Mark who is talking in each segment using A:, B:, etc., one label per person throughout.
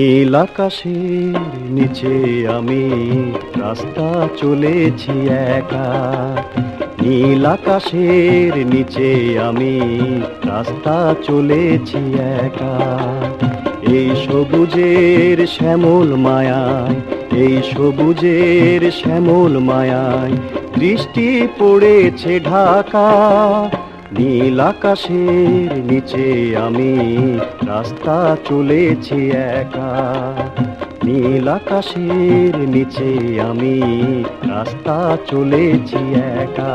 A: নীল আকাশের নিচে আমি রাস্তা চলেছি একা। নীল আকাশের নিচে আমি রাস্তা চলেছি একা। এই সবুজের শ্যামল মায়ায়, এই সবুজের শ্যামল মায়ায় দৃষ্টি পড়েছে ঢাকা। নীল আকাশের নিচে আমি রাস্তা চলেছি একা। নীল আকাশের নিচে আমি রাস্তা চলেছি একা।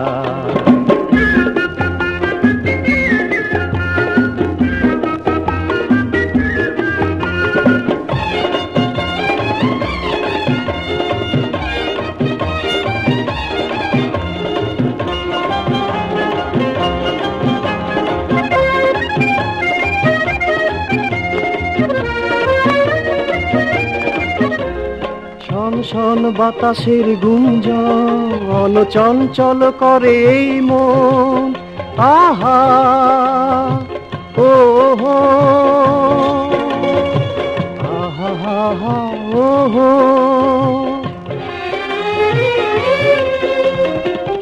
A: শন বাতাসের গুঞ্জন চঞ্চল করে এই মন। আহা ও হো, আহা হা হা ও হো।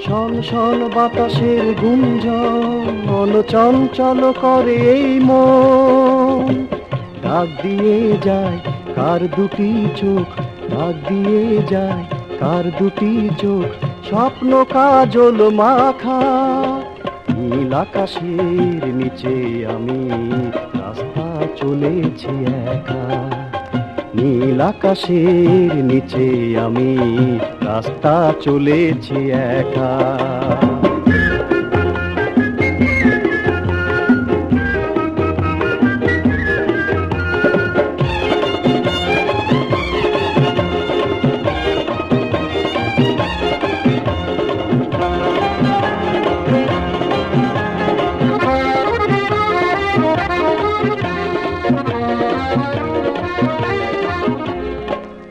A: শন শন বাতাসের গুঞ্জন চঞ্চল করে এই মন। ডাক দিয়ে যায় কার দুটি চোখ, ডাক দিয়ে যায় কার দুটি চোখ, স্বপ্ন কাজল মাখা। নীল আকাশের নিচে আমি রাস্তা চলেছি একা। নীল আকাশের নিচে আমি রাস্তা চলেছি একা।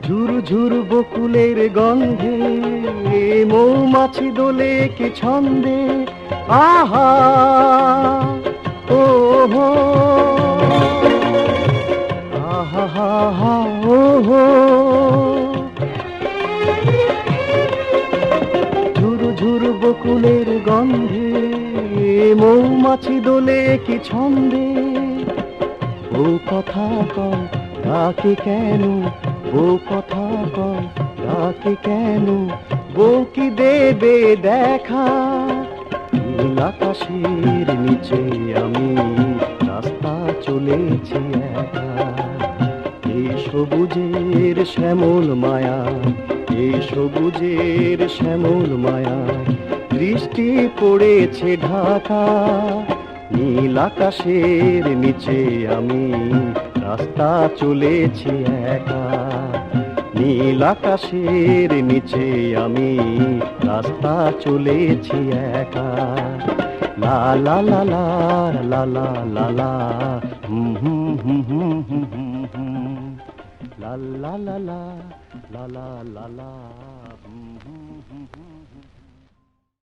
A: ঝুরু ঝুরু বকুলের গন্ধে মৌমাছি দোলে কি ছন্দে। আহা ও হো, আহা হা হা ও হো। ঝুরু ঝুরু বকুলের গন্ধে মৌমাছি দোলে কি ছন্দে। ও কথা কও ডাকে কেন, ও কথা কও ডাকে কেন, বউ কি দেবে দেখা। নীল আকাশের নিচে আমি রাস্তা চলেছি একা। এই সবুজের শ্যামল মায়া, এই সবুজের শ্যামল মায়া দৃষ্টি পড়েছে ঢাকা। নীল আকাশের নিচে আমি রাস্তা চলেছি একা। নীল আকাশের নিচে আমি রাস্তা চলেছি একা। লা লা লা লা লা লা লা লা হুম হুম হুম হুম হুম হুম লা লা লা লা লা লা লা লা।